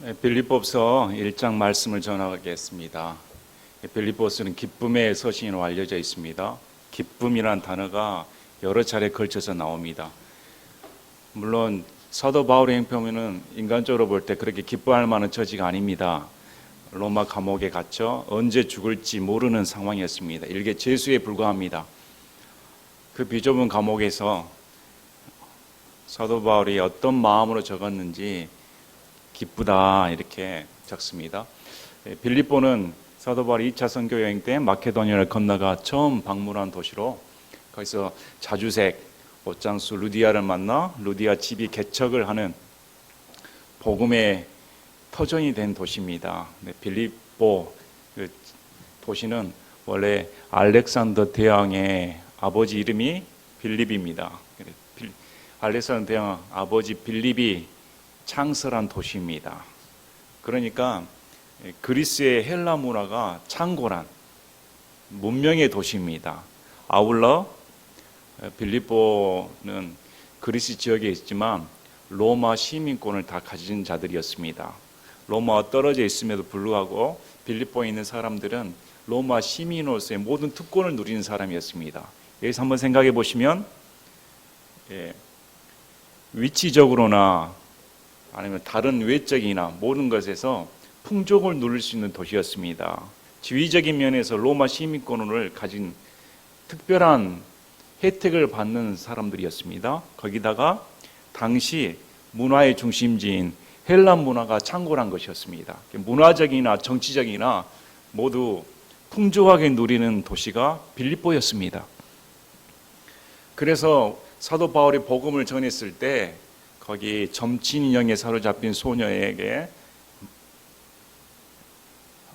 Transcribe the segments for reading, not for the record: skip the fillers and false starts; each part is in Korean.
빌립보서 1장 말씀을 전하겠습니다. 빌립보서는 기쁨의 서신으로 알려져 있습니다. 기쁨이란 단어가 여러 차례 걸쳐서 나옵니다. 물론 사도 바울의 행편은 인간적으로 볼 때 그렇게 기뻐할 만한 처지가 아닙니다. 로마 감옥에 갇혀 언제 죽을지 모르는 상황이었습니다. 일개 죄수에 불과합니다. 그 비좁은 감옥에서 사도 바울이 어떤 마음으로 적었는지 기쁘다 이렇게 적습니다. 빌립보는 사도 바울이 2차 선교 여행 때 마케도니아를 건너가 처음 방문한 도시로 거기서 자주색 옷장수 루디아를 만나 루디아 집이 개척을 하는 복음의 터전이 된 도시입니다. 빌립보 그 도시는 원래 알렉산더 대왕의 아버지 이름이 빌립입니다. 알렉산더 대왕 아버지 빌립이 창설한 도시입니다. 그러니까 그리스의 헬라 문화가 창궐한 문명의 도시입니다. 아울러 빌립보는 그리스 지역에 있지만 로마 시민권을 다 가진 자들이었습니다. 로마와 떨어져 있음에도 불구하고 빌립보에 있는 사람들은 로마 시민으로서의 모든 특권을 누리는 사람이었습니다. 여기서 한번 생각해 보시면 위치적으로나 아니면 다른 외적이나 모든 것에서 풍족을 누릴 수 있는 도시였습니다. 지위적인 면에서 로마 시민권을 가진 특별한 혜택을 받는 사람들이었습니다. 거기다가 당시 문화의 중심지인 헬란 문화가 창궐한 것이었습니다. 문화적이나 정치적이나 모두 풍족하게 누리는 도시가 빌립보였습니다. 그래서 사도 바울이 복음을 전했을 때 거기 점친 인형에 사로잡힌 소녀에게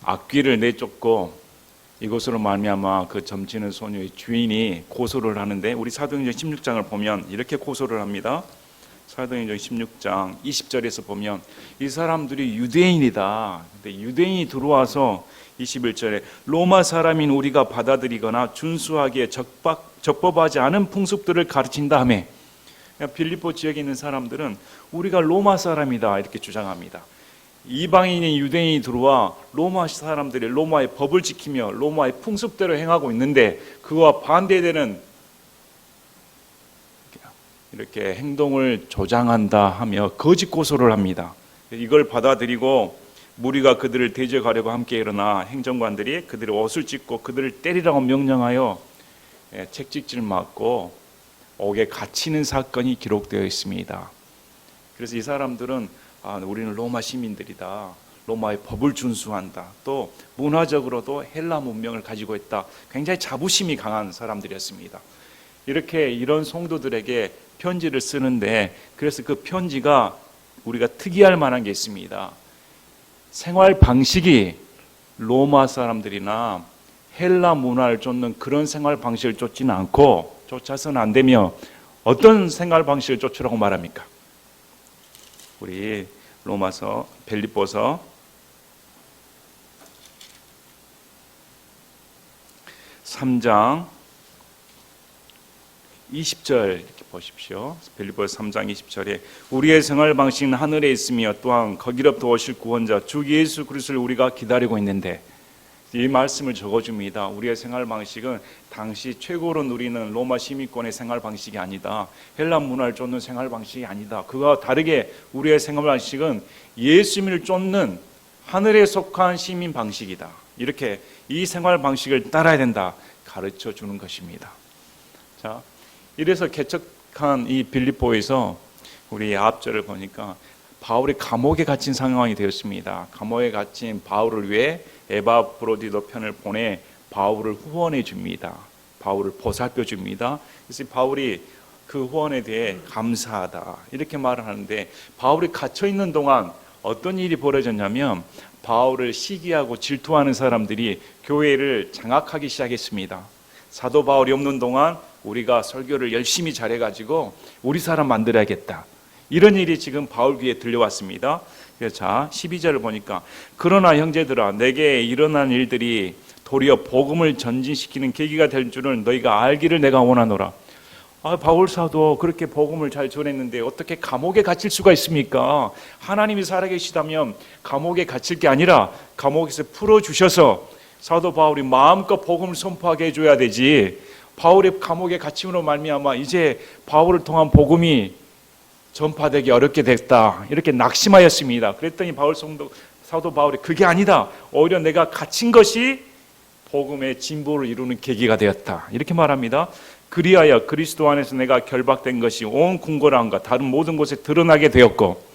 악귀를 내쫓고 이것으로 말미암아 그 점치는 소녀의 주인이 고소를 하는데 우리 사도행전 16장을 보면 이렇게 고소를 합니다. 사도행전 16장 20절에서 보면 이 사람들이 유대인이다. 근데 유대인이 들어와서 21절에 로마 사람인 우리가 받아들이거나 준수하기에 적법하지 않은 풍습들을 가르친다 하며 빌립보 지역에 있는 사람들은 우리가 로마 사람이다 이렇게 주장합니다. 이방인인 유대인이 들어와 로마 사람들이 로마의 법을 지키며 로마의 풍습대로 행하고 있는데 그와 반대되는 이렇게 행동을 조장한다 하며 거짓 고소를 합니다. 이걸 받아들이고 무리가 그들을 대적하려고 함께 일어나 행정관들이 그들의 옷을 찢고 그들을 때리라고 명령하여 채찍질 맞고 옥에 갇히는 사건이 기록되어 있습니다. 그래서 이 사람들은 우리는 로마 시민들이다. 로마의 법을 준수한다. 또 문화적으로도 헬라 문명을 가지고 있다. 굉장히 자부심이 강한 사람들이었습니다. 이런 성도들에게 편지를 쓰는데 그래서 그 편지가 우리가 특이할 만한 게 있습니다. 생활 방식이 로마 사람들이나 헬라 문화를 쫓는 그런 생활 방식을 쫓지는 않고 쫓아서는 안 되며 어떤 생활 방식을 쫓으라고 말합니까? 우리 로마서 빌립보서 3장 20절 이렇게 보십시오. 빌립보서 3장 20절에 우리의 생활 방식은 하늘에 있으며 또한 거기로부터 오실 구원자 주 예수 그리스도를 우리가 기다리고 있는데 이 말씀을 적어줍니다. 우리의 생활 방식은 당시 최고로 누리는 로마 시민권의 생활 방식이 아니다. 헬라 문화를 쫓는 생활 방식이 아니다. 그와 다르게 우리의 생활 방식은 예수님을 쫓는 하늘에 속한 시민 방식이다. 이렇게 이 생활 방식을 따라야 된다. 가르쳐 주는 것입니다. 자, 이래서 개척한 이 빌립보에서 우리 앞절을 보니까 바울이 감옥에 갇힌 상황이 되었습니다. 감옥에 갇힌 바울을 위해 에바브로디도 편을 보내 바울을 후원해 줍니다. 바울을 보살펴 줍니다. 그래서 바울이 그 후원에 대해 감사하다 이렇게 말을 하는데 바울이 갇혀 있는 동안 어떤 일이 벌어졌냐면 바울을 시기하고 질투하는 사람들이 교회를 장악하기 시작했습니다. 사도 바울이 없는 동안 우리가 설교를 열심히 잘해가지고 우리 사람 만들어야겠다. 이런 일이 지금 바울 귀에 들려왔습니다. 자, 12절을 보니까 그러나 형제들아 내게 일어난 일들이 도리어 복음을 전진시키는 계기가 될 줄은 너희가 알기를 내가 원하노라. 바울 사도 그렇게 복음을 잘 전했는데 어떻게 감옥에 갇힐 수가 있습니까? 하나님이 살아계시다면 감옥에 갇힐 게 아니라 감옥에서 풀어주셔서 사도 바울이 마음껏 복음을 선포하게 해줘야 되지, 바울의 감옥에 갇힘으로 말미암아 이제 바울을 통한 복음이 전파되기 어렵게 됐다, 이렇게 낙심하였습니다. 그랬더니 사도 바울이 그게 아니다, 오히려 내가 갇힌 것이 복음의 진보를 이루는 계기가 되었다, 이렇게 말합니다. 그리하여 그리스도 안에서 내가 결박된 것이 온 궁궐함과 다른 모든 곳에 드러나게 되었고,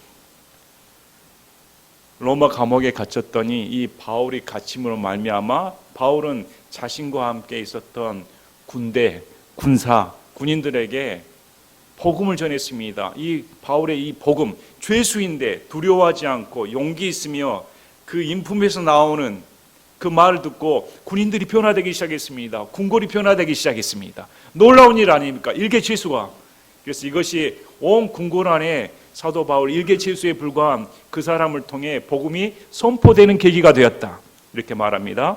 로마 감옥에 갇혔더니 이 바울이 갇힘으로 말미암아 바울은 자신과 함께 있었던 군대, 군사, 군인들에게 복음을 전했습니다. 이 바울의 이 복음, 죄수인데 두려워하지 않고 용기 있으며 그 인품에서 나오는 그 말을 듣고 군인들이 변화되기 시작했습니다. 궁궐이 변화되기 시작했습니다. 놀라운 일 아닙니까? 일개 죄수가. 그래서 이것이 온 궁궐 안에 사도 바울 일개 죄수에 불과한 그 사람을 통해 복음이 선포되는 계기가 되었다, 이렇게 말합니다.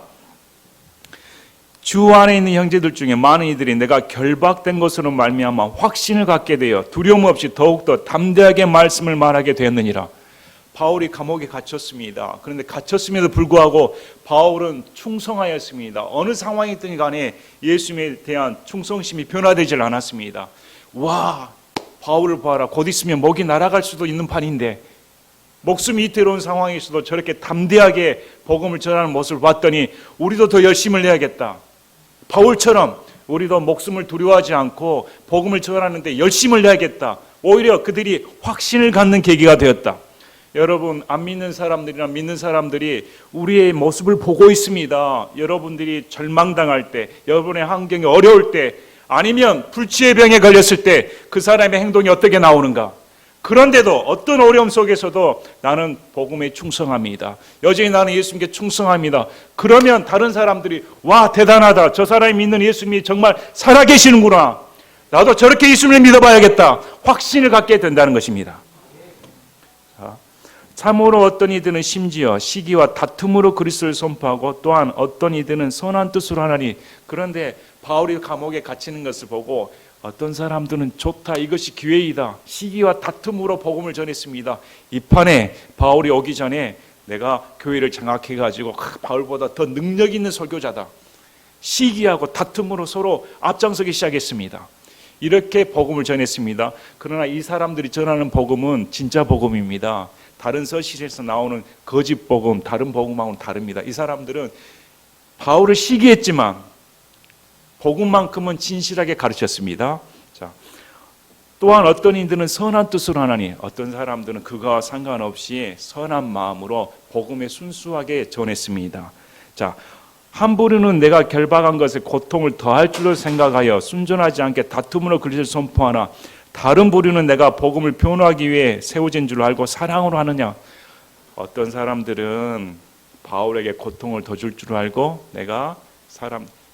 주 안에 있는 형제들 중에 많은 이들이 내가 결박된 것으로 말미암아 확신을 갖게 되어 두려움 없이 더욱더 담대하게 말씀을 말하게 되었느니라. 바울이 감옥에 갇혔습니다. 그런데 갇혔음에도 불구하고 바울은 충성하였습니다. 어느 상황이든 간에 예수님에 대한 충성심이 변화되질 않았습니다. 와, 바울을 봐라, 곧 있으면 목이 날아갈 수도 있는 판인데 목숨이 위태로운 상황에서도 저렇게 담대하게 복음을 전하는 모습을 봤더니 우리도 더 열심을 내야겠다, 바울처럼 우리도 목숨을 두려워하지 않고 복음을 전하는데 열심을 내야겠다. 오히려 그들이 확신을 갖는 계기가 되었다. 여러분, 안 믿는 사람들이나 믿는 사람들이 우리의 모습을 보고 있습니다. 여러분들이 절망당할 때, 여러분의 환경이 어려울 때, 아니면 불치의 병에 걸렸을 때 그 사람의 행동이 어떻게 나오는가. 그런데도 어떤 어려움 속에서도 나는 복음에 충성합니다, 여전히 나는 예수님께 충성합니다. 그러면 다른 사람들이 와, 대단하다, 저 사람이 믿는 예수님이 정말 살아계시는구나, 나도 저렇게 예수님을 믿어봐야겠다, 확신을 갖게 된다는 것입니다. 참으로 어떤 이들은 심지어 시기와 다툼으로 그리스도를 선포하고 또한 어떤 이들은 선한 뜻으로 하나니. 그런데 바울이 감옥에 갇히는 것을 보고 어떤 사람들은 좋다, 이것이 기회이다, 시기와 다툼으로 복음을 전했습니다. 이 판에 바울이 오기 전에 내가 교회를 장악해가지고 바울보다 더 능력 있는 설교자다, 시기하고 다툼으로 서로 앞장서기 시작했습니다. 이렇게 복음을 전했습니다. 그러나 이 사람들이 전하는 복음은 진짜 복음입니다. 다른 서실에서 나오는 거짓 복음, 다른 복음하고는 다릅니다. 이 사람들은 바울을 시기했지만 복음만큼은 진실하게 가르쳤습니다. 자, 또한 어떤 이들은 선한 뜻으로 하나니, 어떤 사람들은 그거와 상관없이 선한 마음으로 복음에 순수하게 전했습니다. 자, 한 부류는 내가 결박한 것에 고통을 더할 줄로 생각하여 순전하지 않게 다툼으로 그리스도를 선포하나, 다른 부류는 내가 복음을 변호하기 위해 세워진 줄 알고 사랑으로 하느냐. 어떤 사람들은 바울에게 고통을 더 줄 줄 알고 내가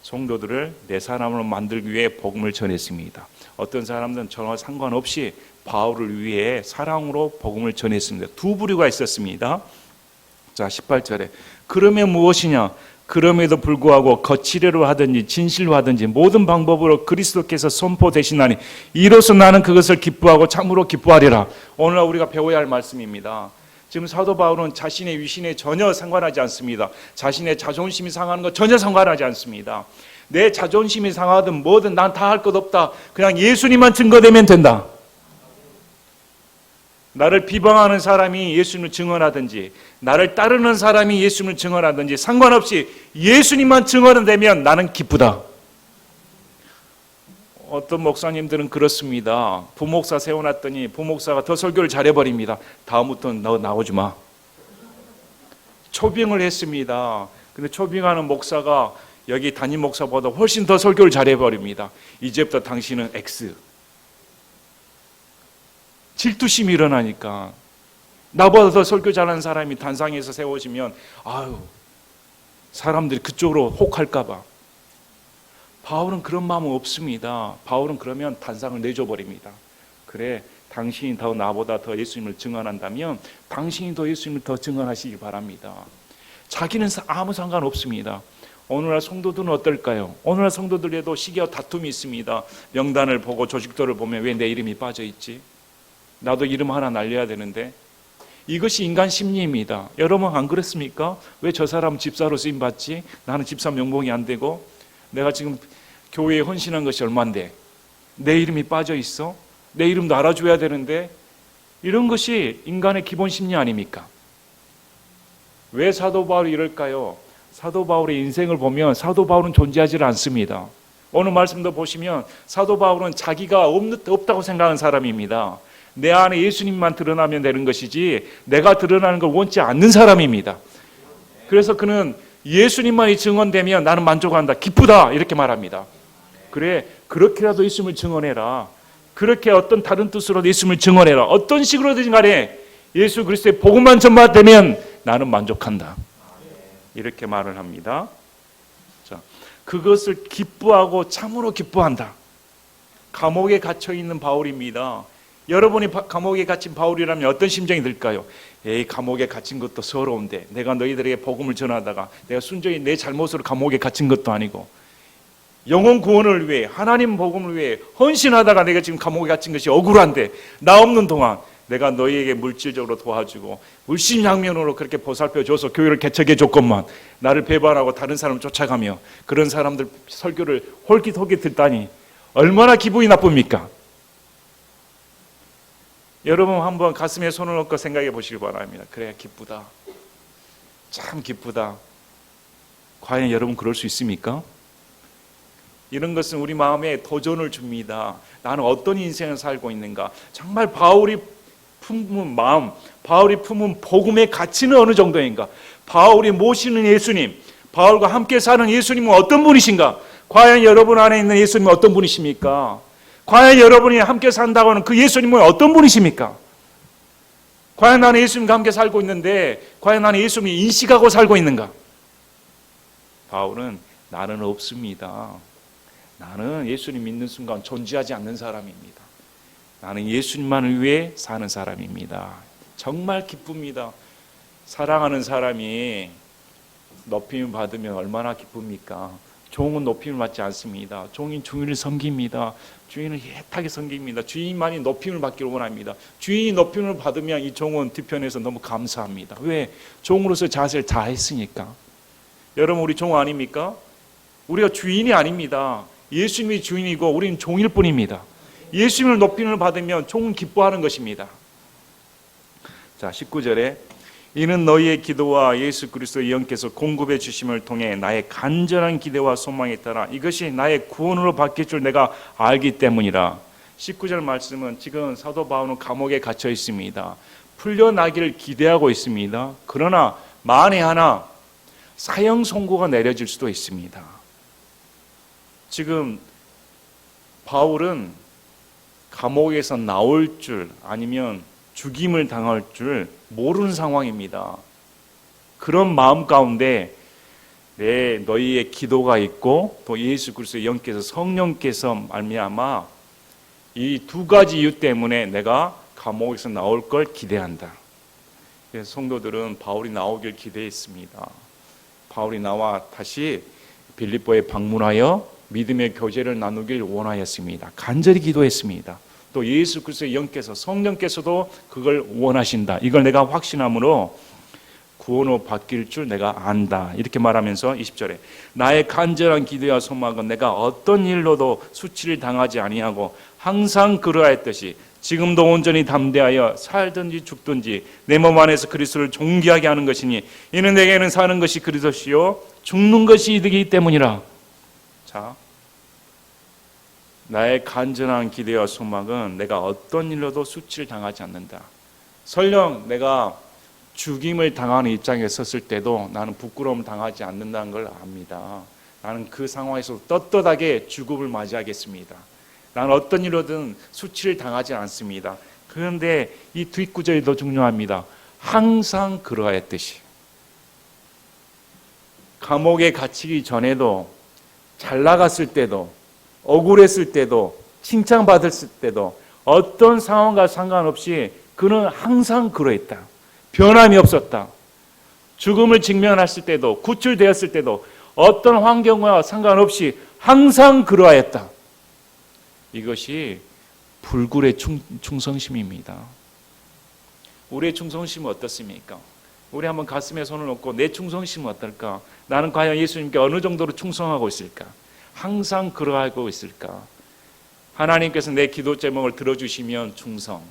성도들을 내 사람으로 만들기 위해 복음을 전했습니다. 어떤 사람들은 전혀 상관없이 바울을 위해 사랑으로 복음을 전했습니다. 두 부류가 있었습니다. 자, 18절에 그러면 무엇이냐? 그럼에도 불구하고 거칠애로 하든지 진실로 하든지 모든 방법으로 그리스도께서 선포되시나니 이로써 나는 그것을 기뻐하고 참으로 기뻐하리라. 오늘날 우리가 배워야 할 말씀입니다. 지금 사도 바울은 자신의 위신에 전혀 상관하지 않습니다. 자신의 자존심이 상하는 것 전혀 상관하지 않습니다. 내 자존심이 상하든 뭐든 난 다 할 것 없다, 그냥 예수님만 증거되면 된다. 나를 비방하는 사람이 예수님을 증언하든지 나를 따르는 사람이 예수님을 증언하든지 상관없이 예수님만 증언되면 나는 기쁘다. 어떤 목사님들은 그렇습니다. 부목사 세워놨더니 부목사가 더 설교를 잘해버립니다. 다음부터는 너 나오지 마. 초빙을 했습니다. 근데 초빙하는 목사가 여기 담임 목사보다 훨씬 더 설교를 잘해버립니다. 이제부터 당신은 X. 질투심이 일어나니까 나보다 더 설교 잘하는 사람이 단상에서 세워지면 사람들이 그쪽으로 혹할까 봐. 바울은 그런 마음은 없습니다. 바울은 그러면 단상을 내줘버립니다. 그래, 당신이 더 나보다 더 예수님을 증언한다면 당신이 더 예수님을 더 증언하시기 바랍니다. 자기는 아무 상관없습니다. 오늘날 성도들은 어떨까요? 오늘날 성도들에도 시기와 다툼이 있습니다. 명단을 보고 조직도를 보면 왜 내 이름이 빠져 있지? 나도 이름 하나 날려야 되는데. 이것이 인간 심리입니다. 여러분 안 그렇습니까? 왜 저 사람 집사로 쓰임 받지? 나는 집사 명봉이 안 되고, 내가 지금 교회에 헌신한 것이 얼만데 내 이름이 빠져 있어? 내 이름도 알아줘야 되는데. 이런 것이 인간의 기본 심리 아닙니까? 왜 사도 바울이 이럴까요? 사도 바울의 인생을 보면 사도 바울은 존재하지 않습니다. 오늘 말씀도 보시면 사도 바울은 자기가 없다고 생각하는 사람입니다. 내 안에 예수님만 드러나면 되는 것이지 내가 드러나는 걸 원치 않는 사람입니다. 그래서 그는 예수님만이 증언되면 나는 만족한다, 기쁘다, 이렇게 말합니다. 그래, 그렇게라도 예수님을 증언해라. 그렇게 어떤 다른 뜻으로도 예수님을 증언해라. 어떤 식으로든 간에 예수 그리스도의 복음만 전파되면 나는 만족한다, 이렇게 말을 합니다. 자, 그것을 기뻐하고 참으로 기뻐한다. 감옥에 갇혀 있는 바울입니다. 여러분이 감옥에 갇힌 바울이라면 어떤 심정이 들까요? 에이, 감옥에 갇힌 것도 서러운데 내가 너희들에게 복음을 전하다가 내가 순전히 내 잘못으로 감옥에 갇힌 것도 아니고 영혼 구원을 위해, 하나님 복음을 위해 헌신하다가 내가 지금 감옥에 갇힌 것이 억울한데 나 없는 동안 내가 너희에게 물질적으로 도와주고 물심양면으로 그렇게 보살펴줘서 교회를 개척해 줬건만 나를 배반하고 다른 사람을 쫓아가며 그런 사람들 설교를 홀깃홀깃 듣다니 얼마나 기분이 나쁩니까? 여러분 한번 가슴에 손을 얹고 생각해 보시기 바랍니다. 그래, 기쁘다, 참 기쁘다. 과연 여러분 그럴 수 있습니까? 이런 것은 우리 마음에 도전을 줍니다. 나는 어떤 인생을 살고 있는가? 정말 바울이 품은 마음, 바울이 품은 복음의 가치는 어느 정도인가? 바울이 모시는 예수님, 바울과 함께 사는 예수님은 어떤 분이신가? 과연 여러분 안에 있는 예수님은 어떤 분이십니까? 과연 여러분이 함께 산다고 하는 그 예수님은 어떤 분이십니까? 과연 나는 예수님과 함께 살고 있는데 과연 나는 예수님을 인식하고 살고 있는가? 바울은 나는 없습니다. 나는 예수님 믿는 순간 존재하지 않는 사람입니다. 나는 예수님만을 위해 사는 사람입니다. 정말 기쁩니다. 사랑하는 사람이 높임을 받으면 얼마나 기쁩니까? 종은 높임을 받지 않습니다. 종인 주인을 섬깁니다. 주인을 애타게 섬깁니다. 주인만이 높임을 받기를 원합니다. 주인이 높임을 받으면 이 종은 뒤편에서 너무 감사합니다. 왜? 종으로서 자세를 다했으니까. 여러분, 우리 종 아닙니까? 우리가 주인이 아닙니다. 예수님이 주인이고 우리는 종일 뿐입니다. 예수님을 높임을 받으면 종은 기뻐하는 것입니다. 자, 19절에 이는 너희의 기도와 예수 그리스도의 영께서 공급해 주심을 통해 나의 간절한 기대와 소망에 따라 이것이 나의 구원으로 바뀔 줄 내가 알기 때문이라. 19절 말씀은 지금 사도 바울은 감옥에 갇혀 있습니다. 풀려나기를 기대하고 있습니다. 그러나 만에 하나 사형 선고가 내려질 수도 있습니다. 지금 바울은 감옥에서 나올 줄 아니면 죽임을 당할 줄 모르는 상황입니다. 그런 마음 가운데 너희의 기도가 있고 또 예수 그리스도의 영께서 성령께서 말미암아 이 두 가지 이유 때문에 내가 감옥에서 나올 걸 기대한다. 그래서 성도들은 바울이 나오길 기대했습니다. 바울이 나와 다시 빌립보에 방문하여 믿음의 교제를 나누길 원하였습니다. 간절히 기도했습니다. 또 예수 그리스도의 영께서 성령께서도 그걸 원하신다. 이걸 내가 확신함으로 구원으로 바뀔 줄 내가 안다. 이렇게 말하면서 20절에 나의 간절한 기도와 소망은 내가 어떤 일로도 수치를 당하지 아니하고 항상 그러하였듯이 지금도 온전히 담대하여 살든지 죽든지 내 몸 안에서 그리스도를 존귀하게 하는 것이니 이는 내게는 사는 것이 그리스도시요 죽는 것이 이득이기 때문이라. 자, 나의 간절한 기대와 소망은 내가 어떤 일로도 수치를 당하지 않는다. 설령 내가 죽임을 당하는 입장에 섰을 때도 나는 부끄러움을 당하지 않는다는 걸 압니다. 나는 그 상황에서 떳떳하게 죽음을 맞이하겠습니다. 나는 어떤 일로든 수치를 당하지 않습니다. 그런데 이 뒷구절이 더 중요합니다. 항상 그러하였듯이. 감옥에 갇히기 전에도 잘 나갔을 때도 억울했을 때도 칭찬받았을 때도 어떤 상황과 상관없이 그는 항상 그러했다. 변함이 없었다. 죽음을 직면했을 때도 구출되었을 때도 어떤 환경과 상관없이 항상 그러하였다. 이것이 불굴의 충성심입니다. 우리의 충성심은 어떻습니까? 우리 한번 가슴에 손을 얹고 내 충성심은 어떨까? 나는 과연 예수님께 어느 정도로 충성하고 있을까? 항상 그러하고 있을까? 하나님께서 내 기도 제목을 들어주시면 충성,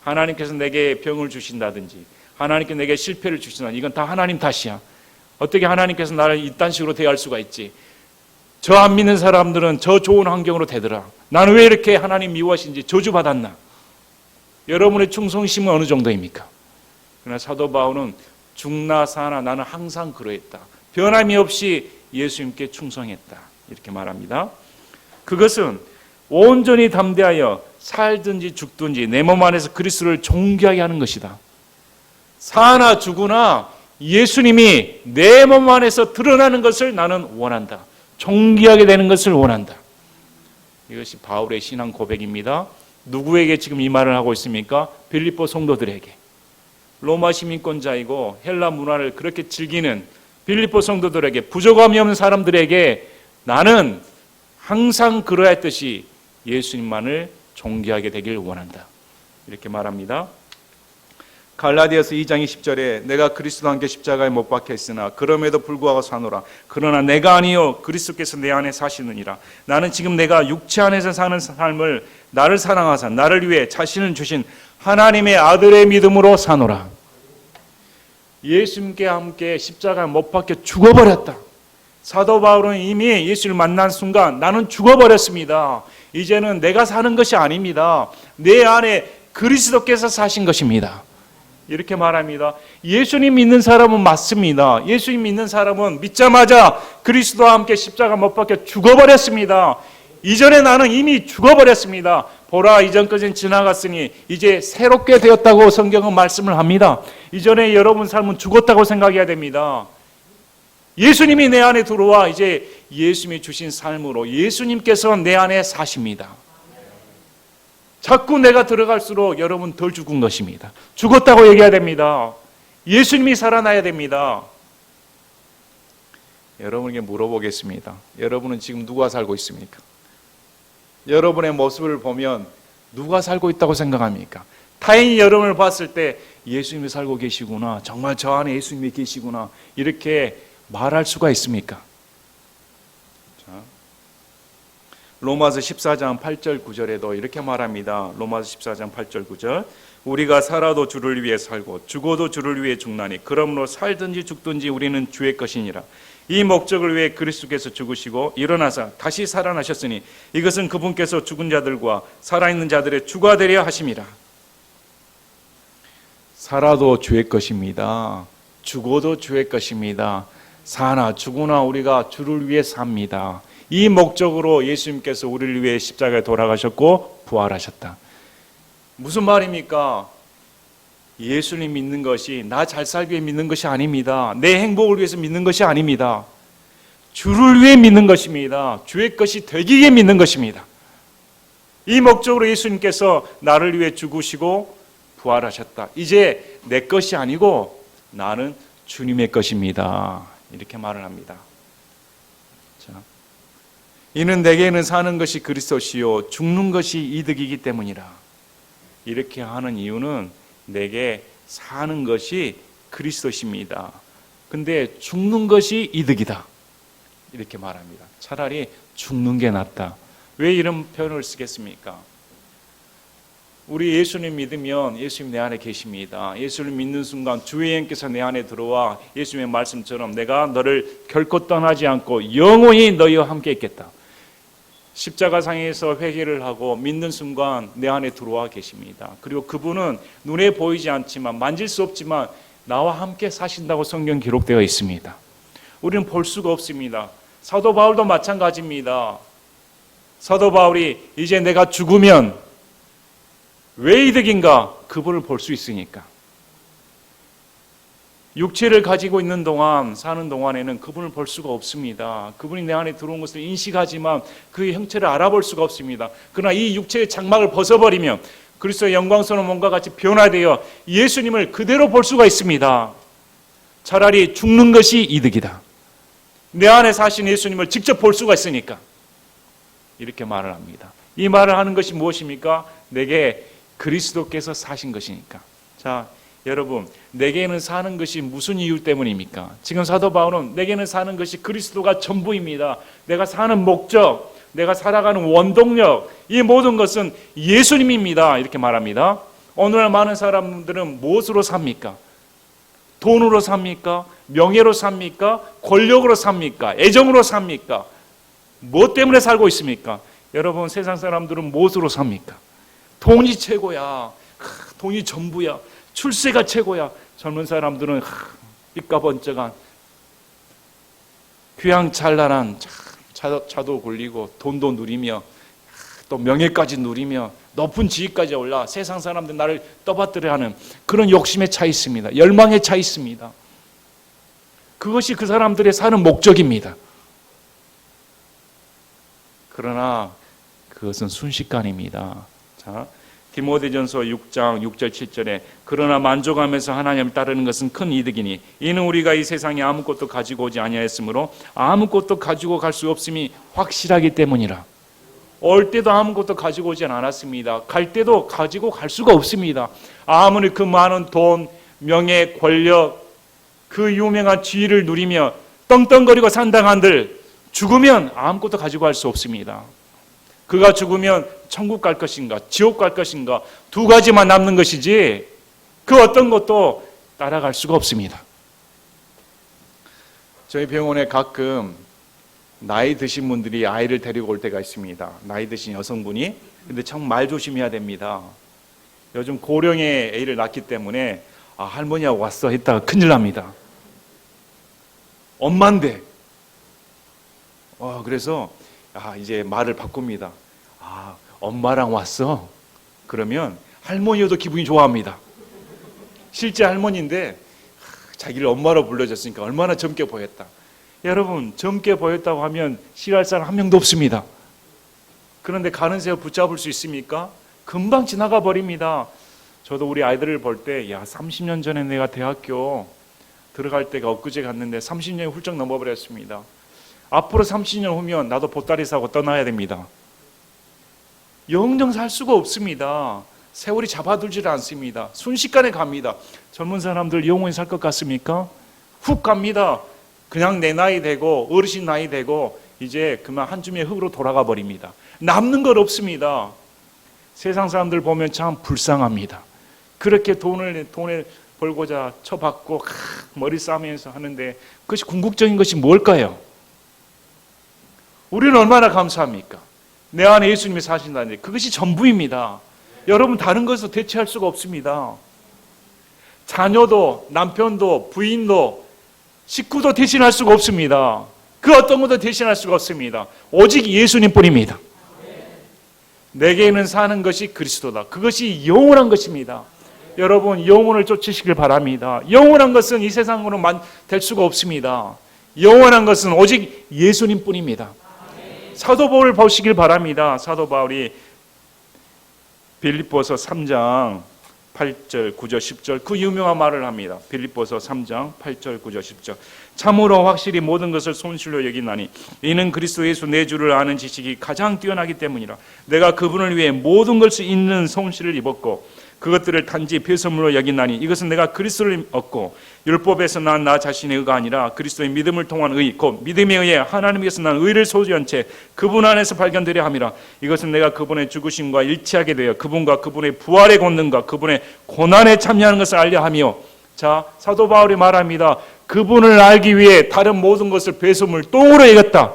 하나님께서 내게 병을 주신다든지 하나님께서 내게 실패를 주신다든지 이건 다 하나님 탓이야. 어떻게 하나님께서 나를 이딴 식으로 대할 수가 있지? 저 안 믿는 사람들은 저 좋은 환경으로 되더라. 나는 왜 이렇게 하나님 미워하시는지 저주받았나? 여러분의 충성심은 어느 정도입니까? 그러나 사도 바울은 죽나 사나 나는 항상 그러했다. 변함이 없이 예수님께 충성했다. 이렇게 말합니다. 그것은 온전히 담대하여 살든지 죽든지 내 몸 안에서 그리스도를 존귀하게 하는 것이다. 사나 죽으나 예수님이 내 몸 안에서 드러나는 것을 나는 원한다. 존귀하게 되는 것을 원한다. 이것이 바울의 신앙 고백입니다. 누구에게 지금 이 말을 하고 있습니까? 빌립보 성도들에게. 로마 시민권자이고 헬라 문화를 그렇게 즐기는 빌립보 성도들에게, 부족함이 없는 사람들에게 나는 항상 그러했듯이 예수님만을 존귀하게 되길 원한다. 이렇게 말합니다. 갈라디아서 2장 20절에 내가 그리스도와 함께 십자가에 못 박혀 있으나 그럼에도 불구하고 사노라. 그러나 내가 아니요 그리스도께서 내 안에 사시느니라. 나는 지금 내가 육체 안에서 사는 삶을 나를 사랑하사 나를 위해 자신을 주신 하나님의 아들의 믿음으로 사노라. 예수님께 함께 십자가에 못 박혀 죽어버렸다. 사도 바울은 이미 예수를 만난 순간 나는 죽어버렸습니다. 이제는 내가 사는 것이 아닙니다. 내 안에 그리스도께서 사신 것입니다. 이렇게 말합니다. 예수님 믿는 사람은 맞습니다. 예수님 믿는 사람은 믿자마자 그리스도와 함께 십자가 못 박혀 죽어버렸습니다. 이전에 나는 이미 죽어버렸습니다. 보라 이전 것은 지나갔으니 이제 새롭게 되었다고 성경은 말씀을 합니다. 이전에 여러분 삶은 죽었다고 생각해야 됩니다. 예수님이 내 안에 들어와 이제 예수님이 주신 삶으로 예수님께서 내 안에 사십니다. 자꾸 내가 들어갈수록 여러분 덜 죽은 것입니다. 죽었다고 얘기해야 됩니다. 예수님이 살아나야 됩니다. 여러분에게 물어보겠습니다. 여러분은 지금 누가 살고 있습니까? 여러분의 모습을 보면 누가 살고 있다고 생각합니까? 타인이 여러분을 봤을 때 예수님이 살고 계시구나, 정말 저 안에 예수님이 계시구나 이렇게 말할 수가 있습니까? 로마서 14장 8절 9절에도 이렇게 말합니다. 로마서 14장 8절 9절 우리가 살아도 주를 위해 살고 죽어도 주를 위해 죽나니 그러므로 살든지 죽든지 우리는 주의 것이니라. 이 목적을 위해 그리스도께서 죽으시고 일어나사 다시 살아나셨으니 이것은 그분께서 죽은 자들과 살아있는 자들의 주가 되려 하심이라. 살아도 주의 것입니다. 죽어도 주의 것입니다. 사나 죽으나 우리가 주를 위해 삽니다. 이 목적으로 예수님께서 우리를 위해 십자가에 돌아가셨고 부활하셨다. 무슨 말입니까? 예수님 믿는 것이 나 잘 살기 위해 믿는 것이 아닙니다. 내 행복을 위해서 믿는 것이 아닙니다. 주를 위해 믿는 것입니다. 주의 것이 되기 위해 믿는 것입니다. 이 목적으로 예수님께서 나를 위해 죽으시고 부활하셨다. 이제 내 것이 아니고 나는 주님의 것입니다. 이렇게 말을 합니다. 자, 이는 내게는 사는 것이 그리스도시요 죽는 것이 이득이기 때문이라. 이렇게 하는 이유는 내게 사는 것이 그리스도십니다. 근데 죽는 것이 이득이다. 이렇게 말합니다. 차라리 죽는 게 낫다. 왜 이런 표현을 쓰겠습니까? 우리 예수님 믿으면 예수님 내 안에 계십니다. 예수를 믿는 순간 주의 영께서 내 안에 들어와 예수님의 말씀처럼 내가 너를 결코 떠나지 않고 영원히 너희와 함께 있겠다. 십자가상에서 회개를 하고 믿는 순간 내 안에 들어와 계십니다. 그리고 그분은 눈에 보이지 않지만 만질 수 없지만 나와 함께 사신다고 성경 기록되어 있습니다. 우리는 볼 수가 없습니다. 사도 바울도 마찬가지입니다. 사도 바울이 이제 내가 죽으면 왜 이득인가? 그분을 볼 수 있으니까. 육체를 가지고 있는 동안 사는 동안에는 그분을 볼 수가 없습니다. 그분이 내 안에 들어온 것을 인식하지만 그의 형체를 알아볼 수가 없습니다. 그러나 이 육체의 장막을 벗어버리면 그리스도의 영광스러운 몸과 같이 변화되어 예수님을 그대로 볼 수가 있습니다. 차라리 죽는 것이 이득이다. 내 안에 사신 예수님을 직접 볼 수가 있으니까 이렇게 말을 합니다. 이 말을 하는 것이 무엇입니까? 내게 그리스도께서 사신 것이니까. 자, 여러분, 내게는 사는 것이 무슨 이유 때문입니까? 지금 사도 바울은 내게는 사는 것이 그리스도가 전부입니다. 내가 사는 목적, 내가 살아가는 원동력, 이 모든 것은 예수님입니다. 이렇게 말합니다. 오늘날 많은 사람들은 무엇으로 삽니까? 돈으로 삽니까? 명예로 삽니까? 권력으로 삽니까? 애정으로 삽니까? 무엇 때문에 살고 있습니까? 여러분, 세상 사람들은 무엇으로 삽니까? 돈이 최고야. 돈이 전부야. 출세가 최고야. 젊은 사람들은 삐까번쩍한 휘황찬란한 차도 굴리고 돈도 누리며 또 명예까지 누리며 높은 지위까지 올라 세상 사람들 나를 떠받들어 하는 그런 욕심에 차 있습니다. 열망에 차 있습니다. 그것이 그 사람들의 사는 목적입니다. 그러나 그것은 순식간입니다. 자, 디모데전서 6장 6절 7절에 그러나 만족하면서 하나님을 따르는 것은 큰 이득이니 이는 우리가 이 세상에 아무것도 가지고 오지 아니하였으므로 아무것도 가지고 갈 수 없음이 확실하기 때문이라. 올 때도 아무것도 가지고 오지 않았습니다. 갈 때도 가지고 갈 수가 없습니다. 아무리 그 많은 돈, 명예, 권력, 그 유명한 지위를 누리며 떵떵거리고 산다 한들 죽으면 아무것도 가지고 갈 수 없습니다. 그가 죽으면 천국 갈 것인가 지옥 갈 것인가 두 가지만 남는 것이지 그 어떤 것도 따라갈 수가 없습니다. 저희 병원에 가끔 나이 드신 분들이 아이를 데리고 올 때가 있습니다. 나이 드신 여성분이. 근데 참 말 조심해야 됩니다. 요즘 고령의 애를 낳기 때문에 할머니하고 왔어 했다가 큰일 납니다. 엄마인데. 그래서 이제 말을 바꿉니다. 엄마랑 왔어. 그러면 할머니여도 기분이 좋아합니다. 실제 할머니인데 자기를 엄마로 불러줬으니까 얼마나 젊게 보였다. 여러분, 젊게 보였다고 하면 싫어할 사람 한 명도 없습니다. 그런데 가는 세월 붙잡을 수 있습니까? 금방 지나가 버립니다. 저도 우리 아이들을 볼 때 30년 전에 내가 대학교 들어갈 때가 엊그제 갔는데 30년이 훌쩍 넘어버렸습니다. 앞으로 30년 후면 나도 보따리 사고 떠나야 됩니다. 영영 살 수가 없습니다. 세월이 잡아들질 않습니다. 순식간에 갑니다. 젊은 사람들 영원히 살 것 같습니까? 훅 갑니다. 그냥 내 나이 되고 어르신 나이 되고 이제 그만 한 줌의 흙으로 돌아가 버립니다. 남는 것 없습니다. 세상 사람들 보면 참 불쌍합니다. 그렇게 돈을 벌고자 쳐받고 머리 싸면서 하는데 그것이 궁극적인 것이 뭘까요? 우리는 얼마나 감사합니까? 내 안에 예수님이 사신다는데 그것이 전부입니다. 여러분, 다른 것을 대체할 수가 없습니다. 자녀도 남편도 부인도 식구도 대신할 수가 없습니다. 그 어떤 것도 대신할 수가 없습니다. 오직 예수님뿐입니다. 내게는 사는 것이 그리스도다. 그것이 영원한 것입니다. 여러분, 영혼을 쫓으시길 바랍니다. 영원한 것은 이 세상으로만 될 수가 없습니다. 영원한 것은 오직 예수님뿐입니다. 사도 바울을 보시길 바랍니다. 사도 바울이 빌립보서 3장 8절, 9절, 10절 그 유명한 말을 합니다. 빌립보서 3장 8절, 9절, 10절 참으로 확실히 모든 것을 손실로 여기나니 이는 그리스도 예수 내 주를 아는 지식이 가장 뛰어나기 때문이라. 내가 그분을 위해 모든 것을 잃는 손실을 입었고 그것들을 단지 배설물로 여기나니 이것은 내가 그리스도를 얻고 율법에서 난 나 자신의 의가 아니라 그리스도의 믿음을 통한 의 곧 믿음에 의해 하나님께서 난 의를 소유한 채 그분 안에서 발견되려 함이라. 이것은 내가 그분의 죽으심과 일치하게 되어 그분과 그분의 부활의 권능과 그분의 고난에 참여하는 것을 알려 하며. 자, 사도 바울이 말합니다. 그분을 알기 위해 다른 모든 것을 배설물 똥으로 여겼다.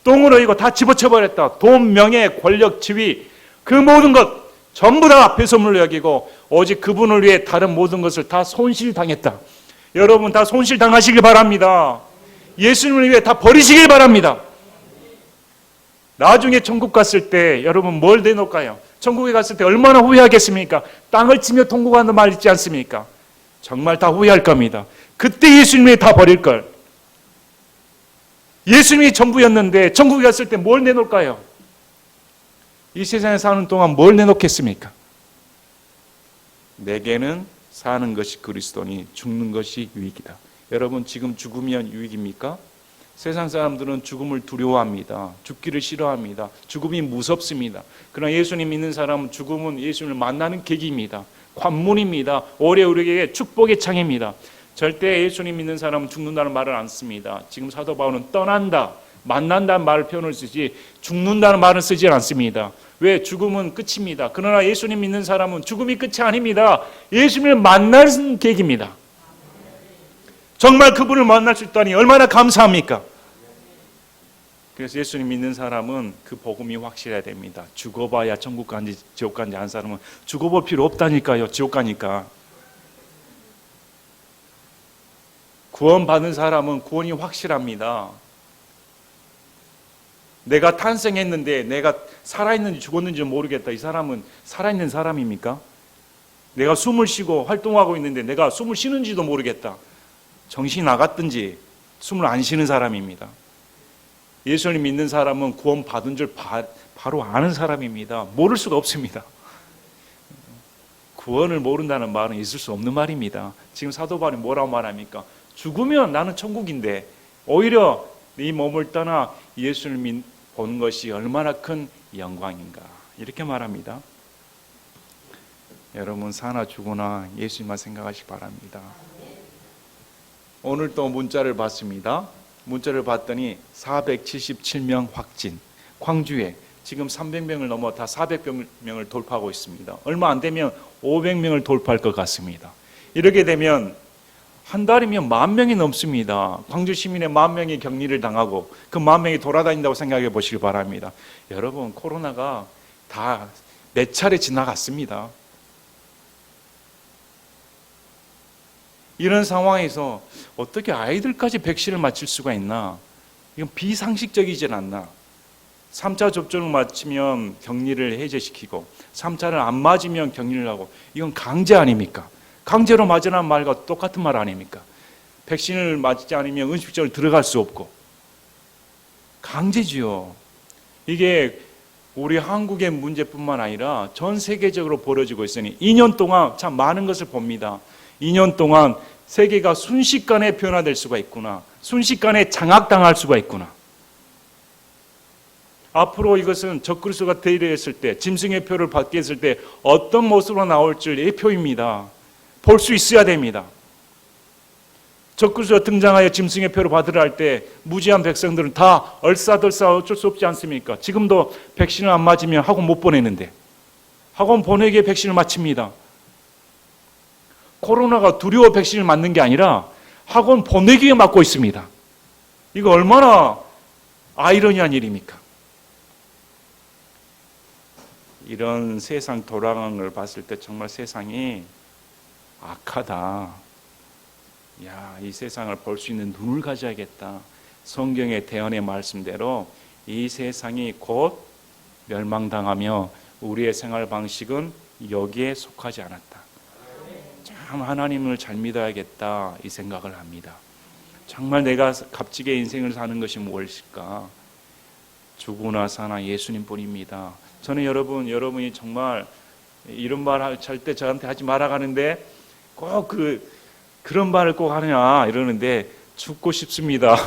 똥으로 이거 다 집어쳐버렸다. 돈, 명예, 권력, 지위 그 모든 것 전부 다 배설물로 여기고 오직 그분을 위해 다른 모든 것을 다 손실당했다. 여러분, 다 손실당하시길 바랍니다. 예수님을 위해 다 버리시길 바랍니다. 나중에 천국 갔을 때 여러분 뭘 내놓을까요? 천국에 갔을 때 얼마나 후회하겠습니까? 땅을 치며 통곡하는 말 있지 않습니까? 정말 다 후회할 겁니다. 그때 예수님이 다 버릴 걸. 예수님이 전부였는데 천국에 갔을 때 뭘 내놓을까요? 이 세상에 사는 동안 뭘 내놓겠습니까? 내게는 사는 것이 그리스도니 죽는 것이 유익이다. 여러분, 지금 죽으면 유익입니까? 세상 사람들은 죽음을 두려워합니다. 죽기를 싫어합니다. 죽음이 무섭습니다. 그러나 예수님 믿는 사람은 죽음은 예수님을 만나는 계기입니다. 관문입니다. 오래 우리에게 축복의 창입니다. 절대 예수님 믿는 사람은 죽는다는 말을 안 씁니다. 지금 사도 바울은 떠난다, 만난다는 말을 표현을 쓰지 죽는다는 말을 쓰지 않습니다. 왜? 죽음은 끝입니다. 그러나 예수님 믿는 사람은 죽음이 끝이 아닙니다. 예수님을 만나는 계기입니다. 정말 그분을 만날 수 있다니 얼마나 감사합니까? 그래서 예수님 믿는 사람은 그 복음이 확실해야 됩니다. 죽어봐야 천국 간지 지옥 간지 아는 사람은 죽어볼 필요 없다니까요. 지옥 가니까. 구원받은 사람은 구원이 확실합니다. 내가 탄생했는데 내가 살아있는지 죽었는지 모르겠다. 이 사람은 살아있는 사람입니까? 내가 숨을 쉬고 활동하고 있는데 내가 숨을 쉬는지도 모르겠다. 정신이 나갔든지 숨을 안 쉬는 사람입니다. 예수님 믿는 사람은 구원 받은 줄 바로 아는 사람입니다. 모를 수가 없습니다. 구원을 모른다는 말은 있을 수 없는 말입니다. 지금 사도 바울이 뭐라고 말합니까? 죽으면 나는 천국인데 오히려 이 몸을 떠나 예수를 보는 것이 얼마나 큰 영광인가 이렇게 말합니다. 여러분 사나 죽으나 예수님만 생각하시기 바랍니다. 오늘 또 문자를 받습니다. 문자를 봤더니 477명 확진, 광주에 지금 300명을 넘어 다 400명을 돌파하고 있습니다. 얼마 안 되면 500명을 돌파할 것 같습니다. 이렇게 되면 한 달이면 10,000명이 넘습니다. 광주 시민의 10,000명이 격리를 당하고 그 10,000명이 돌아다닌다고 생각해 보시기 바랍니다. 여러분 코로나가 다 몇 차례 지나갔습니다. 이런 상황에서 어떻게 아이들까지 백신을 맞힐 수가 있나? 이건 비상식적이진 않나? 3차 접종을 맞추면 격리를 해제시키고 3차를 안 맞으면 격리를 하고 이건 강제 아닙니까? 강제로 맞으라는 말과 똑같은 말 아닙니까? 백신을 맞지 않으면 음식점을 들어갈 수 없고 강제지요. 이게 우리 한국의 문제뿐만 아니라 전 세계적으로 벌어지고 있으니 2년 동안 참 많은 것을 봅니다. 2년 동안 세계가 순식간에 변화될 수가 있구나. 순식간에 장악당할 수가 있구나. 앞으로 이것은 적그리스도가 대리했을 때, 짐승의 표를 받게 했을 때 어떤 모습으로 나올지 예표입니다. 볼 수 있어야 됩니다. 적그리스도가 등장하여 짐승의 표를 받으려 할 때 무지한 백성들은 다 얼싸덜싸 어쩔 수 없지 않습니까? 지금도 백신을 안 맞으면 학원 못 보내는데 학원 보내기에 백신을 맞춥니다. 코로나가 두려워 백신을 맞는 게 아니라 학원 보내기에 맞고 있습니다. 이거 얼마나 아이러니한 일입니까? 이런 세상 돌아가는 걸 봤을 때 정말 세상이 악하다. 야, 이 세상을 볼 수 있는 눈을 가져야겠다. 성경의 대언의 말씀대로 이 세상이 곧 멸망당하며 우리의 생활 방식은 여기에 속하지 않았다. 참 하나님을 잘 믿어야겠다 이 생각을 합니다. 정말 내가 값지게 인생을 사는 것이 무엇일까? 죽으나 사나 예수님뿐입니다. 저는 여러분이 정말 이런 말 할 때 저한테 하지 말아 가는데 꼭 그런 말을 꼭 하느냐 이러는데 죽고 싶습니다.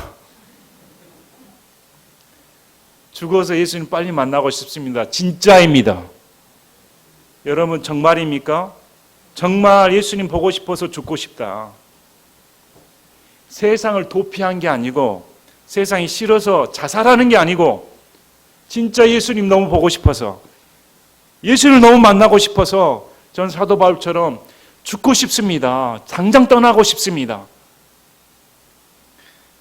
죽어서 예수님 빨리 만나고 싶습니다. 진짜입니다. 여러분 정말입니까? 정말 예수님 보고 싶어서 죽고 싶다. 세상을 도피한 게 아니고 세상이 싫어서 자살하는 게 아니고 진짜 예수님 너무 보고 싶어서 예수를 너무 만나고 싶어서 전 사도 바울처럼 죽고 싶습니다. 당장 떠나고 싶습니다.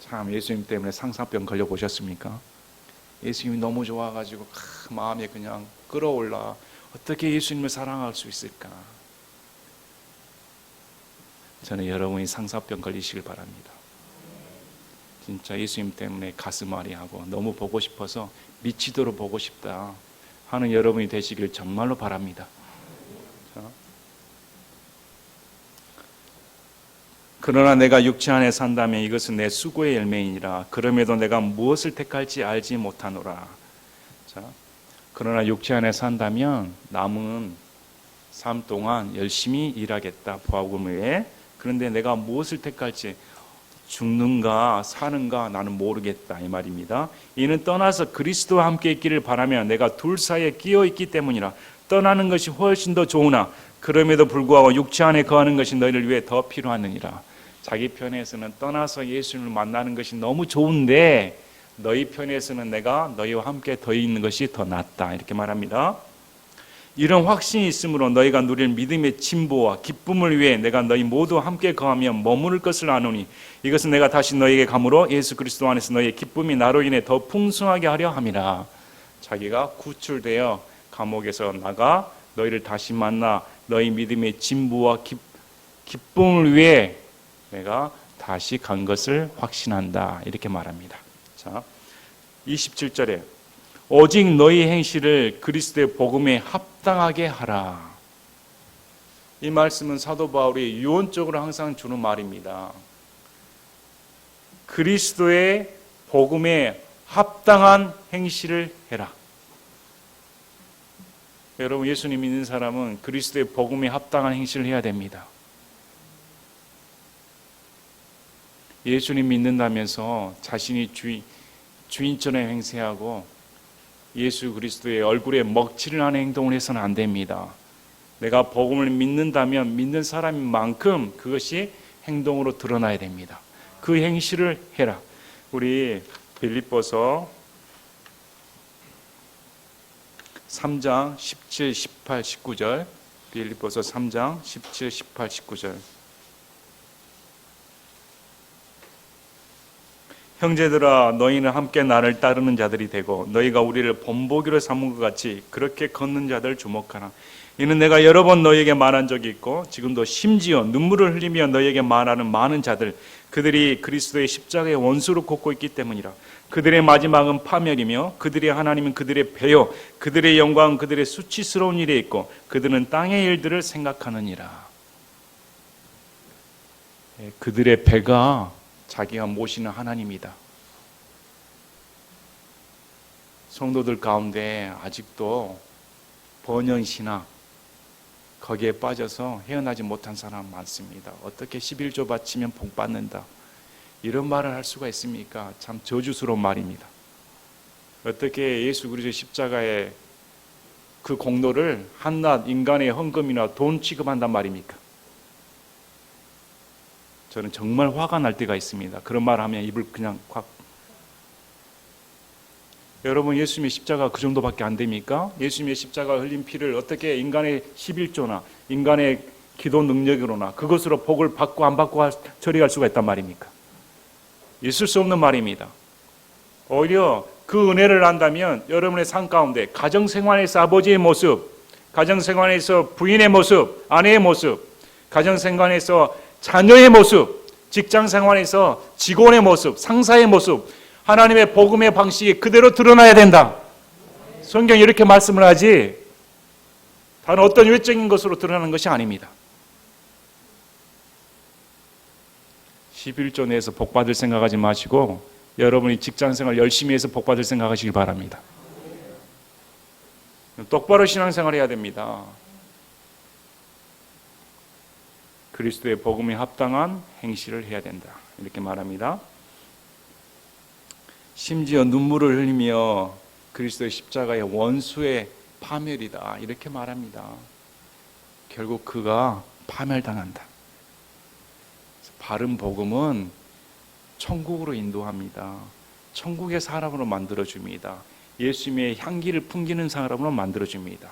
참 예수님 때문에 상사병 걸려보셨습니까? 예수님이 너무 좋아가지고 마음에 그냥 끌어올라 어떻게 예수님을 사랑할 수 있을까? 저는 여러분이 상사병 걸리시길 바랍니다. 진짜 예수님 때문에 가슴앓이 하고 너무 보고 싶어서 미치도록 보고 싶다 하는 여러분이 되시길 정말로 바랍니다. 그러나 내가 육체 안에 산다면 이것은 내 수고의 열매이니라. 그럼에도 내가 무엇을 택할지 알지 못하노라. 자, 그러나 육체 안에 산다면 남은 삶 동안 열심히 일하겠다. 부하금 외에. 그런데 내가 무엇을 택할지 죽는가 사는가 나는 모르겠다 이 말입니다. 이는 떠나서 그리스도와 함께 있기를 바라며 내가 둘 사이에 끼어 있기 때문이라. 떠나는 것이 훨씬 더 좋으나 그럼에도 불구하고 육체 안에 거하는 것이 너희를 위해 더 필요하느니라. 자기 편에서는 떠나서 예수님을 만나는 것이 너무 좋은데 너희 편에서는 내가 너희와 함께 더 있는 것이 더 낫다 이렇게 말합니다. 이런 확신이 있으므로 너희가 누릴 믿음의 진보와 기쁨을 위해 내가 너희 모두 함께 거하며 머무를 것을 아노니 이것은 내가 다시 너희에게 감으로 예수 그리스도 안에서 너희의 기쁨이 나로 인해 더 풍성하게 하려 함이라. 자기가 구출되어 감옥에서 나가 너희를 다시 만나 너희 믿음의 진보와 기쁨을 위해 내가 다시 간 것을 확신한다 이렇게 말합니다. 자, 27절에 오직 너희 행실을 그리스도의 복음에 합당하게 하라. 이 말씀은 사도 바울이 유언적으로 항상 주는 말입니다. 그리스도의 복음에 합당한 행실을 해라. 여러분, 예수님 믿는 사람은 그리스도의 복음에 합당한 행실을 해야 됩니다. 예수님 믿는다면서 자신이 주인처럼 행세하고 예수 그리스도의 얼굴에 먹칠을 하는 행동을 해서는 안 됩니다. 내가 복음을 믿는다면 믿는 사람인 만큼 그것이 행동으로 드러나야 됩니다. 그 행실을 해라. 우리 빌립보서 3장 17, 18, 19절 빌립보서 3장 17, 18, 19절 형제들아 너희는 함께 나를 따르는 자들이 되고 너희가 우리를 본보기로 삼은 것 같이 그렇게 걷는 자들 주목하라. 이는 내가 여러 번 너희에게 말한 적이 있고 지금도 심지어 눈물을 흘리며 너희에게 말하는 많은 자들 그들이 그리스도의 십자가의 원수로 걷고 있기 때문이라. 그들의 마지막은 파멸이며 그들의 하나님은 그들의 배요 그들의 영광은 그들의 수치스러운 일에 있고 그들은 땅의 일들을 생각하느니라. 그들의 배가 자기가 모시는 하나님이다. 성도들 가운데 아직도 번영신학 거기에 빠져서 헤어나지 못한 사람 많습니다. 어떻게 11조 바치면 복 받는다 이런 말을 할 수가 있습니까? 참 저주스러운 말입니다. 어떻게 예수 그리스도의 십자가의 그 공로를 한낱 인간의 헌금이나 돈 취급한단 말입니까? 저는 정말 화가 날 때가 있습니다. 그런 말 하면 입을 그냥 콱. 여러분, 예수님의 십자가 그 정도밖에 안 됩니까? 예수님의 십자가 흘린 피를 어떻게 인간의 11조나 인간의 기도 능력으로나 그것으로 복을 받고 안 받고 처리할 수가 있단 말입니까? 있을 수 없는 말입니다. 오히려 그 은혜를 안다면 여러분의 삶 가운데 가정생활에서 아버지의 모습, 가정생활에서 부인의 모습, 아내의 모습, 가정생활에서 자녀의 모습, 직장생활에서 직원의 모습, 상사의 모습, 하나님의 복음의 방식이 그대로 드러나야 된다. 성경이 이렇게 말씀을 하지 다른 어떤 외적인 것으로 드러나는 것이 아닙니다. 11조 내에서 복받을 생각하지 마시고 여러분이 직장생활 열심히 해서 복받을 생각하시길 바랍니다. 똑바로 신앙생활 해야 됩니다. 그리스도의 복음에 합당한 행실을 해야 된다. 이렇게 말합니다. 심지어 눈물을 흘리며 그리스도의 십자가의 원수의 파멸이다. 이렇게 말합니다. 결국 그가 파멸당한다. 바른 복음은 천국으로 인도합니다. 천국의 사람으로 만들어줍니다. 예수님의 향기를 풍기는 사람으로 만들어줍니다.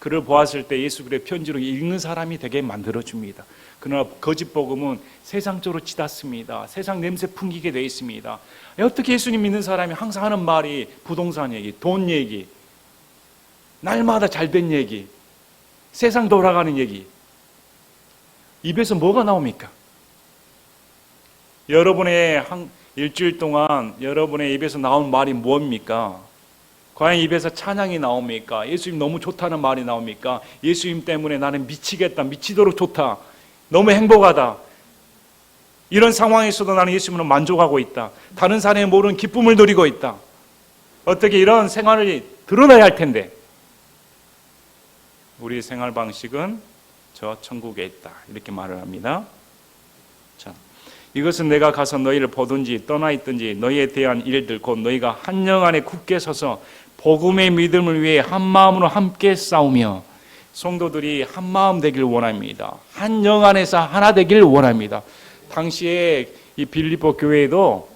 그를 보았을 때 예수 그리스도의 편지로 읽는 사람이 되게 만들어줍니다. 그러나 거짓 복음은 세상적으로 치닫습니다. 세상 냄새 풍기게 되어 있습니다. 어떻게 예수님 믿는 사람이 항상 하는 말이 부동산 얘기, 돈 얘기, 날마다 잘된 얘기, 세상 돌아가는 얘기. 입에서 뭐가 나옵니까? 여러분의 일주일 동안 여러분의 입에서 나온 말이 뭡니까? 과연 입에서 찬양이 나옵니까? 예수님 너무 좋다는 말이 나옵니까? 예수님 때문에 나는 미치겠다, 미치도록 좋다, 너무 행복하다, 이런 상황에서도 나는 예수님으로 만족하고 있다, 다른 사람이 모르는 기쁨을 누리고 있다. 어떻게 이런 생활이 드러나야 할 텐데 우리의 생활 방식은 저 천국에 있다 이렇게 말을 합니다. 자, 이것은 내가 가서 너희를 보든지 떠나 있든지 너희에 대한 일들 곧 너희가 한 영 안에 굳게 서서 복음의 믿음을 위해 한 마음으로 함께 싸우며 성도들이 한 마음 되길 원합니다. 한 영 안에서 하나 되길 원합니다. 당시에 이 빌립보 교회에도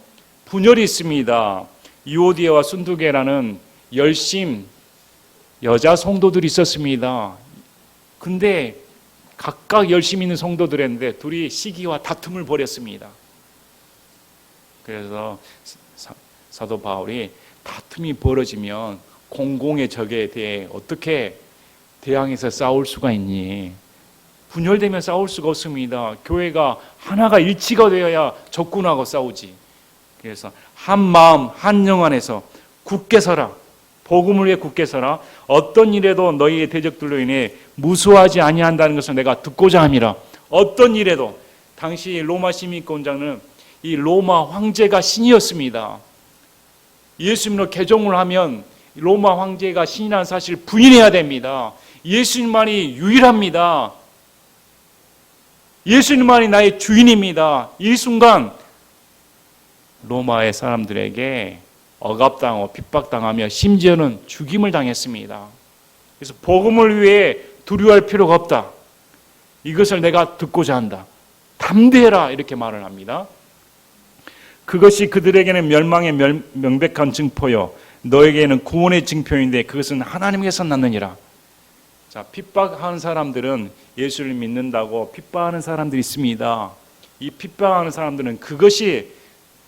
분열이 있습니다. 유오디아와 순두계라는 열심 여자 성도들이 있었습니다. 근데 각각 열심히 있는 성도들인데 둘이 시기와 다툼을 벌였습니다. 그래서 사도 바울이 다툼이 벌어지면 공공의 적에 대해 어떻게 대항해서 싸울 수가 있니? 분열되면 싸울 수가 없습니다. 교회가 하나가 일치가 되어야 적군하고 싸우지. 그래서 한 마음 한 영 안에서 굳게 서라. 복음을 위해 굳게 서라. 어떤 일에도 너희의 대적들로 인해 무수하지 아니한다는 것을 내가 듣고자 함이라. 어떤 일에도 당시 로마 시민권자는 이 로마 황제가 신이었습니다. 예수님으로 개종을 하면 로마 황제가 신이라는 사실을 부인해야 됩니다. 예수님만이 유일합니다. 예수님만이 나의 주인입니다. 이 순간 로마의 사람들에게 억압당하고 핍박당하며 심지어는 죽임을 당했습니다. 그래서 복음을 위해 두려워할 필요가 없다. 이것을 내가 듣고자 한다. 담대해라 이렇게 말을 합니다. 그것이 그들에게는 멸망의 명백한 증표요 너에게는 구원의 증표인데 그것은 하나님께서 났느니라. 자, 핍박하는 사람들은 예수를 믿는다고 핍박하는 사람들이 있습니다. 이 핍박하는 사람들은 그것이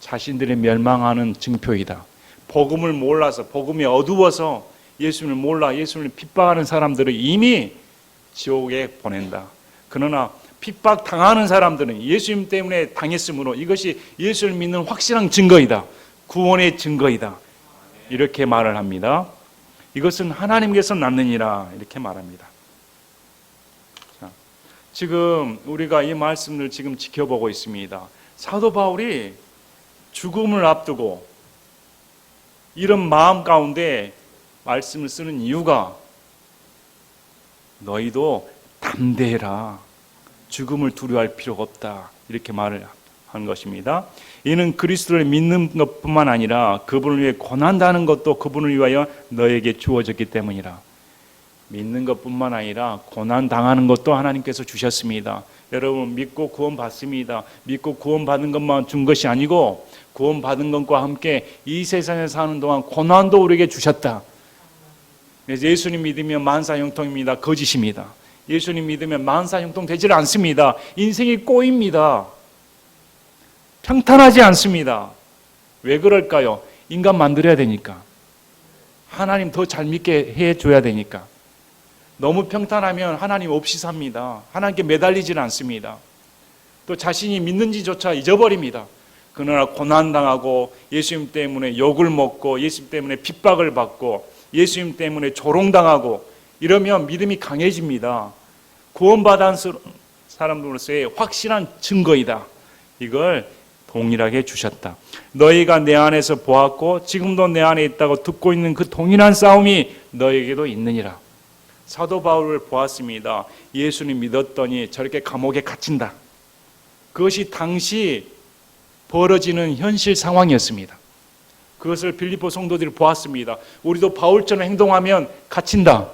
자신들의 멸망하는 증표이다. 복음을 몰라서 복음이 어두워서 예수님을 몰라 예수님을 핍박하는 사람들을 이미 지옥에 보낸다. 그러나 핍박당하는 사람들은 예수님 때문에 당했으므로 이것이 예수를 믿는 확실한 증거이다. 구원의 증거이다. 이렇게 말을 합니다. 이것은 하나님께서 낳느니라 이렇게 말합니다. 자, 지금 우리가 이 말씀을 지금 지켜보고 있습니다. 사도 바울이 죽음을 앞두고 이런 마음 가운데 말씀을 쓰는 이유가 너희도 담대해라. 죽음을 두려워할 필요가 없다. 이렇게 말을 한 것입니다. 이는 그리스도를 믿는 것뿐만 아니라 그분을 위해 고난당하는 것도 그분을 위하여 너에게 주어졌기 때문이라. 믿는 것뿐만 아니라 고난당하는 것도 하나님께서 주셨습니다. 여러분 믿고 구원받습니다. 믿고 구원받은 것만 준 것이 아니고 구원받은 것과 함께 이 세상에 사는 동안 고난도 우리에게 주셨다. 그래서 예수님 믿으면 만사형통입니다. 거짓입니다. 예수님 믿으면 만사형통 되질 않습니다. 인생이 꼬입니다. 평탄하지 않습니다. 왜 그럴까요? 인간 만들어야 되니까. 하나님 더 잘 믿게 해줘야 되니까. 너무 평탄하면 하나님 없이 삽니다. 하나님께 매달리질 않습니다. 또 자신이 믿는지조차 잊어버립니다. 그러나 고난당하고 예수님 때문에 욕을 먹고 예수님 때문에 핍박을 받고 예수님 때문에 조롱당하고 이러면 믿음이 강해집니다. 구원받은 사람으로서의 확실한 증거이다. 이걸 동일하게 주셨다. 너희가 내 안에서 보았고 지금도 내 안에 있다고 듣고 있는 그 동일한 싸움이 너에게도 있느니라. 사도 바울을 보았습니다. 예수님 믿었더니 저렇게 감옥에 갇힌다. 그것이 당시 벌어지는 현실 상황이었습니다. 그것을 빌립보 성도들이 보았습니다. 우리도 바울처럼 행동하면 갇힌다.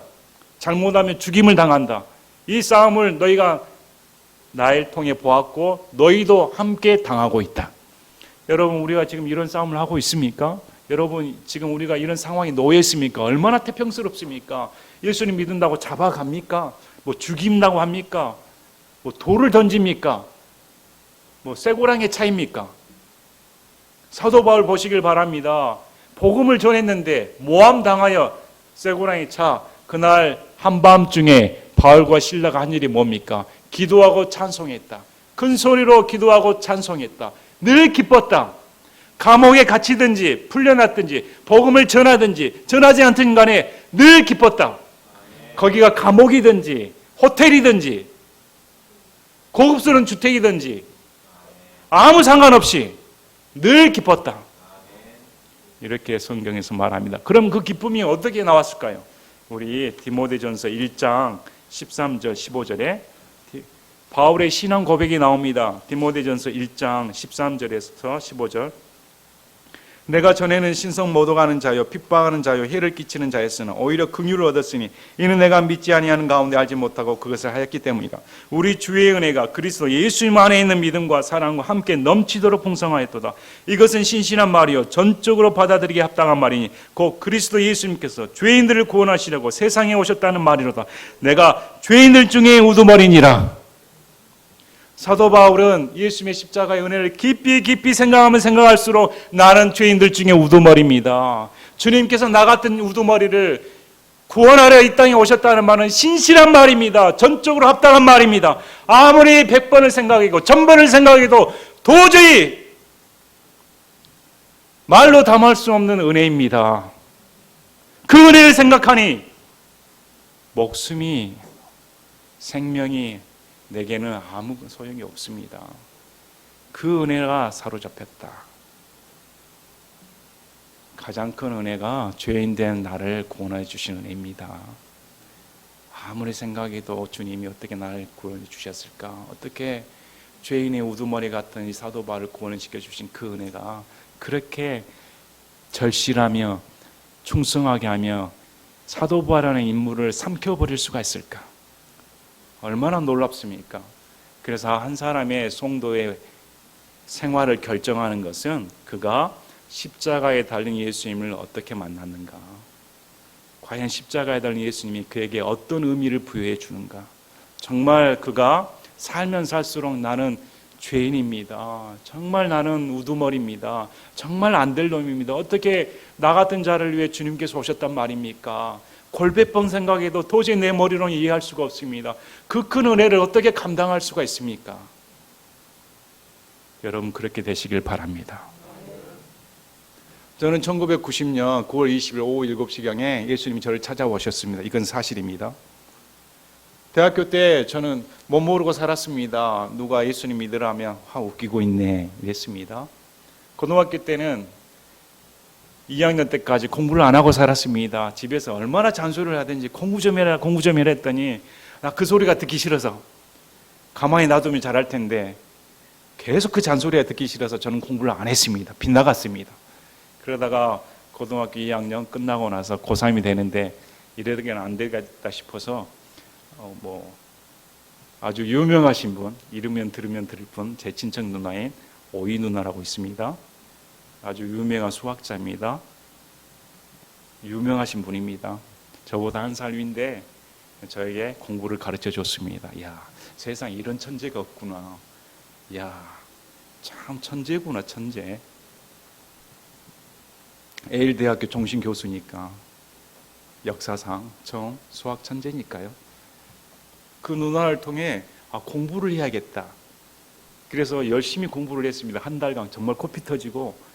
잘못하면 죽임을 당한다. 이 싸움을 너희가 나를 통해 보았고 너희도 함께 당하고 있다. 여러분 우리가 지금 이런 싸움을 하고 있습니까? 여러분 지금 우리가 이런 상황에 놓여 있습니까? 얼마나 태평스럽습니까? 예수님 믿는다고 잡아갑니까? 뭐 죽인다고 합니까? 뭐 돌을 던집니까? 뭐 쇠고랑에 차입니까? 사도 바울 보시길 바랍니다. 복음을 전했는데 모함당하여 쇠고랑에 차. 그날 한밤중에 바울과 실라가 한 일이 뭡니까? 기도하고 찬송했다. 큰 소리로 기도하고 찬송했다. 늘 기뻤다. 감옥에 갇히든지 풀려났든지 복음을 전하든지 전하지 않든 간에 늘 기뻤다. 거기가 감옥이든지 호텔이든지 고급스러운 주택이든지 아무 상관없이 늘 기뻤다. 이렇게 성경에서 말합니다. 그럼 그 기쁨이 어떻게 나왔을까요? 우리 디모데전서 1장 13절 15절에 바울의 신앙 고백이 나옵니다. 디모데전서 1장 13절에서 15절. 내가 전에는 신성 모독하는 자요 핍박하는 자요 해를 끼치는 자였으나 오히려 긍휼을 얻었으니 이는 내가 믿지 아니하는 가운데 알지 못하고 그것을 하였기 때문이다. 우리 주의 은혜가 그리스도 예수님 안에 있는 믿음과 사랑과 함께 넘치도록 풍성하였도다. 이것은 신실한 말이요 전적으로 받아들이기 합당한 말이니 곧 그리스도 예수님께서 죄인들을 구원하시려고 세상에 오셨다는 말이로다. 내가 죄인들 중에 우두머리니라. 사도 바울은 예수님의 십자가의 은혜를 깊이 생각하면 생각할수록 나는 죄인들 중에 우두머리입니다. 주님께서 나 같은 우두머리를 구원하려 이 땅에 오셨다는 말은 신실한 말입니다. 전적으로 합당한 말입니다. 아무리 100번을 생각해도 1000번을 생각해도 도저히 말로 담을 수 없는 은혜입니다. 그 은혜를 생각하니 목숨이 생명이 내게는 아무 소용이 없습니다. 그 은혜가 사로잡혔다. 가장 큰 은혜가 죄인된 나를 구원해 주신 은혜입니다. 아무리 생각해도 주님이 어떻게 나를 구원해 주셨을까? 어떻게 죄인의 우두머리 같은 이 사도 바울을 구원시켜 주신 그 은혜가 그렇게 절실하며 충성하게 하며 사도 바울이라는 인물을 삼켜버릴 수가 있을까? 얼마나 놀랍습니까? 그래서 한 사람의 성도의 생활을 결정하는 것은 그가 십자가에 달린 예수님을 어떻게 만났는가, 과연 십자가에 달린 예수님이 그에게 어떤 의미를 부여해 주는가. 정말 그가 살면 살수록 나는 죄인입니다. 정말 나는 우두머리입니다. 정말 안 될 놈입니다. 어떻게 나 같은 자를 위해 주님께서 오셨단 말입니까? 골백번 생각해도 도저히 내 머리로는 이해할 수가 없습니다. 그 큰 은혜를 어떻게 감당할 수가 있습니까? 여러분 그렇게 되시길 바랍니다. 저는 1990년 9월 20일 오후 7시경에 예수님이 저를 찾아오셨습니다. 이건 사실입니다. 대학교 때 저는 못 모르고 살았습니다. 누가 예수님 믿으라면 웃기고 있네 이랬습니다. 고등학교 때는 2학년 때까지 공부를 안 하고 살았습니다. 집에서 얼마나 잔소리를 하든지 공부 좀 해라 했더니 나 그 소리가 듣기 싫어서, 가만히 놔두면 잘할 텐데 계속 그 잔소리가 듣기 싫어서 저는 공부를 안 했습니다. 빗나갔습니다. 그러다가 고등학교 2학년 끝나고 나서 고3이 되는데 이래도 안 되겠다 싶어서 아주 유명하신 분, 이름면 들으면 들을 분, 제 친척 누나인 오이 누나라고 있습니다. 아주 유명한 수학자입니다. 유명하신 분입니다. 저보다 한 살 위인데 저에게 공부를 가르쳐 줬습니다. 야, 세상에 이런 천재가 없구나. 야, 참 천재구나, 천재. 에일대학교 종신 교수니까 역사상 처음 수학 천재니까요. 그 누나를 통해 공부를 해야겠다. 그래서 열심히 공부를 했습니다. 한 달간 정말 코피 터지고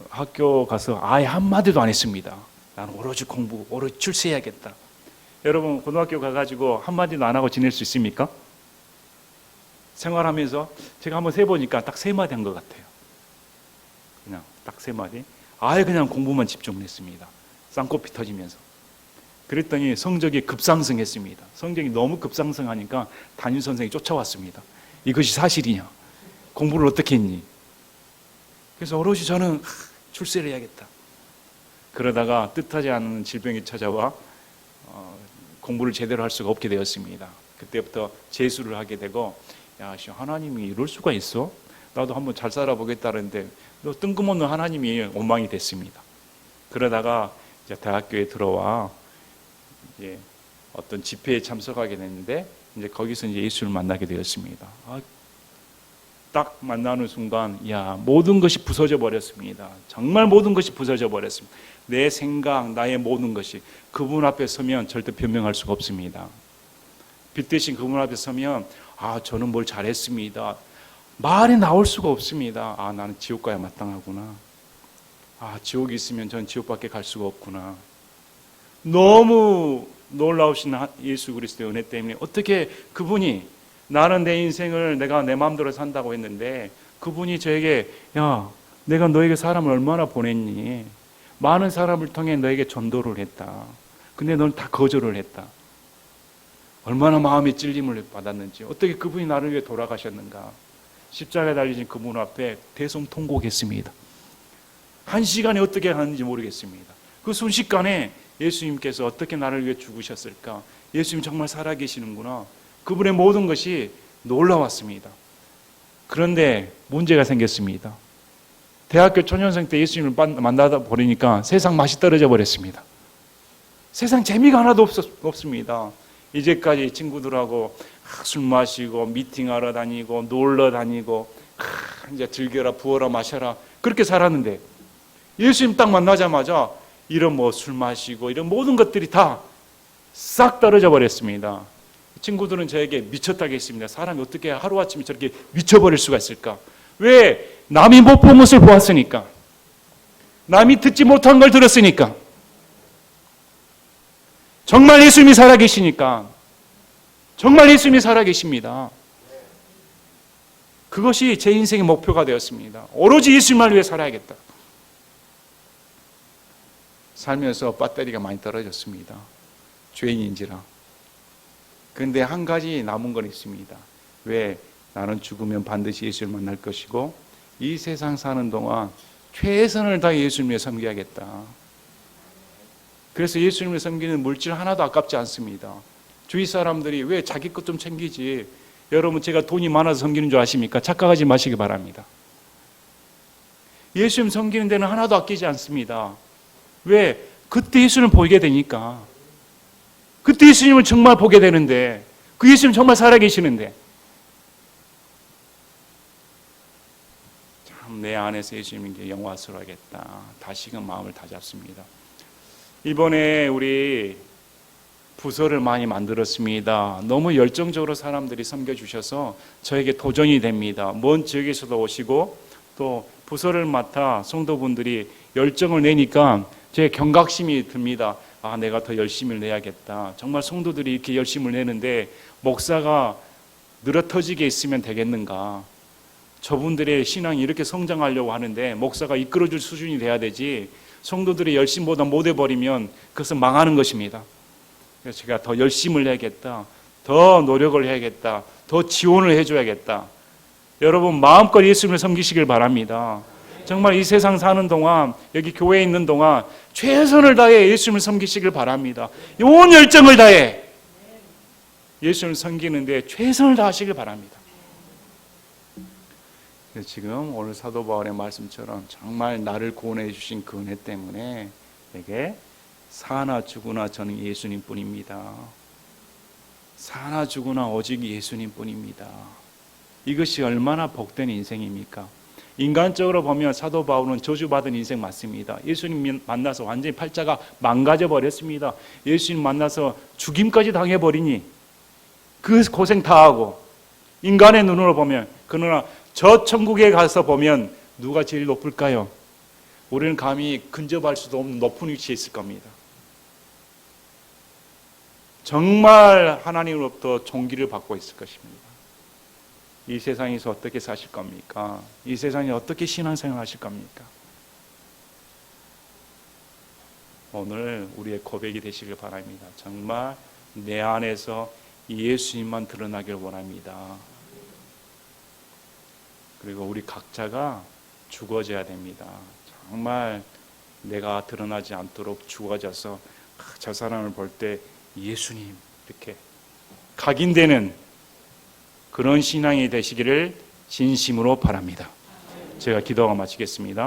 학교 가서 아예 한마디도 안 했습니다. 나는 오로지 공부, 오로지 출세해야겠다. 여러분 고등학교 가가지고 한마디도 안 하고 지낼 수 있습니까? 생활하면서 제가 한번 세보니까 딱 3마디 한 것 같아요. 그냥 딱 3마디. 아예 그냥 공부만 집중을 했습니다. 쌍코피 터지면서. 그랬더니 성적이 급상승했습니다. 성적이 너무 급상승하니까 담임선생이 쫓아왔습니다. 이것이 사실이냐? 공부를 어떻게 했니? 그래서 오롯이 저는 출세를 해야겠다. 그러다가 뜻하지 않은 질병이 찾아와 공부를 제대로 할 수가 없게 되었습니다. 그때부터 재수를 하게 되고, 야, 하나님이 이럴 수가 있어? 나도 한번 잘 살아보겠다는데 너 뜬금없는 하나님이 원망이 됐습니다. 그러다가 이제 대학교에 들어와 이제 어떤 집회에 참석하게 됐는데 이제 거기서 이제 예수를 만나게 되었습니다. 딱 만나는 순간, 야, 모든 것이 부서져 버렸습니다. 정말 모든 것이 부서져 버렸습니다. 내 생각, 나의 모든 것이 그분 앞에 서면 절대 변명할 수가 없습니다. 빛 대신 그분 앞에 서면 저는 뭘 잘했습니다. 말이 나올 수가 없습니다. 나는 지옥 가야 마땅하구나. 지옥이 있으면 전 지옥밖에 갈 수가 없구나. 너무 놀라우신 예수 그리스도의 은혜 때문에 어떻게 그분이, 나는 내 인생을 내가 내 마음대로 산다고 했는데 그분이 저에게, 야, 내가 너에게 사람을 얼마나 보냈니? 많은 사람을 통해 너에게 전도를 했다. 근데 넌 다 거절을 했다. 얼마나 마음의 찔림을 받았는지, 어떻게 그분이 나를 위해 돌아가셨는가. 십자가에 달리신 그분 앞에 대성통곡했습니다. 1시간에 어떻게 하는지 모르겠습니다. 그 순식간에 예수님께서 어떻게 나를 위해 죽으셨을까? 예수님 정말 살아계시는구나. 그분의 모든 것이 놀라웠습니다. 그런데 문제가 생겼습니다. 대학교 초년생 때 예수님을 만나다 버리니까 세상 맛이 떨어져 버렸습니다. 세상 재미가 하나도 없습니다. 이제까지 친구들하고 술 마시고 미팅하러 다니고 놀러 다니고 이제 즐겨라 부어라 마셔라 그렇게 살았는데 예수님 딱 만나자마자 이런 뭐 술 마시고 이런 모든 것들이 다 싹 떨어져 버렸습니다. 친구들은 저에게 미쳤다고 했습니다. 사람이 어떻게 하루아침에 저렇게 미쳐버릴 수가 있을까? 왜? 남이 못 본 것을 보았으니까. 남이 듣지 못한 걸 들었으니까. 정말 예수님이 살아계시니까. 정말 예수님이 살아계십니다. 그것이 제 인생의 목표가 되었습니다. 오로지 예수님을 위해 살아야겠다. 살면서 배터리가 많이 떨어졌습니다. 죄인인지라. 그런데 한 가지 남은 건 있습니다. 왜? 나는 죽으면 반드시 예수를 만날 것이고 이 세상 사는 동안 최선을 다해 예수님을 섬겨야겠다. 그래서 예수님을 섬기는 물질 하나도 아깝지 않습니다. 주위 사람들이 왜 자기 것 좀 챙기지? 여러분 제가 돈이 많아서 섬기는 줄 아십니까? 착각하지 마시기 바랍니다. 예수님 섬기는 데는 하나도 아끼지 않습니다. 왜? 그때 예수님을 보게 되니까. 그때 예수님을 정말 보게 되는데 그 예수님 정말 살아계시는데 참 내 안에서 예수님께 영화스러워하겠다. 다시금 마음을 다잡습니다. 이번에 우리 부서를 많이 만들었습니다. 너무 열정적으로 사람들이 섬겨주셔서 저에게 도전이 됩니다. 먼 지역에서도 오시고 또 부서를 맡아 성도분들이 열정을 내니까 제 경각심이 듭니다. 아, 내가 더 열심을 내야겠다. 정말 성도들이 이렇게 열심을 내는데 목사가 늘어터지게 있으면 되겠는가? 저분들의 신앙이 이렇게 성장하려고 하는데 목사가 이끌어줄 수준이 돼야 되지 성도들의 열심보다 못해버리면 그것은 망하는 것입니다. 그래서 제가 더 열심을 해야겠다. 더 노력을 해야겠다. 더 지원을 해줘야겠다. 여러분 마음껏 예수님을 섬기시길 바랍니다. 정말 이 세상 사는 동안 여기 교회에 있는 동안 최선을 다해 예수님을 섬기시길 바랍니다. 온 열정을 다해 예수님을 섬기는데 최선을 다하시길 바랍니다. 지금 오늘 사도 바울의 말씀처럼 정말 나를 구원해 주신 그 은혜 때문에 내게 사나 죽으나 저는 예수님 뿐입니다. 사나 죽으나 오직 예수님 뿐입니다. 이것이 얼마나 복된 인생입니까? 인간적으로 보면 사도 바울은 저주받은 인생 맞습니다. 예수님 만나서 완전히 팔자가 망가져 버렸습니다. 예수님 만나서 죽임까지 당해버리니 그 고생 다 하고 인간의 눈으로 보면 그러나 저 천국에 가서 보면 누가 제일 높을까요? 우리는 감히 근접할 수도 없는 높은 위치에 있을 겁니다. 정말 하나님으로부터 존귀를 받고 있을 것입니다. 이 세상에서 어떻게 사실 겁니까? 이 세상에 어떻게 신앙생활 하실 겁니까? 오늘 우리의 고백이 되시길 바랍니다. 정말 내 안에서 예수님만 드러나길 원합니다. 그리고 우리 각자가 죽어져야 됩니다. 정말 내가 드러나지 않도록 죽어져서 저 사람을 볼 때 예수님 이렇게 각인되는 그런 신앙이 되시기를 진심으로 바랍니다. 제가 기도하고 마치겠습니다.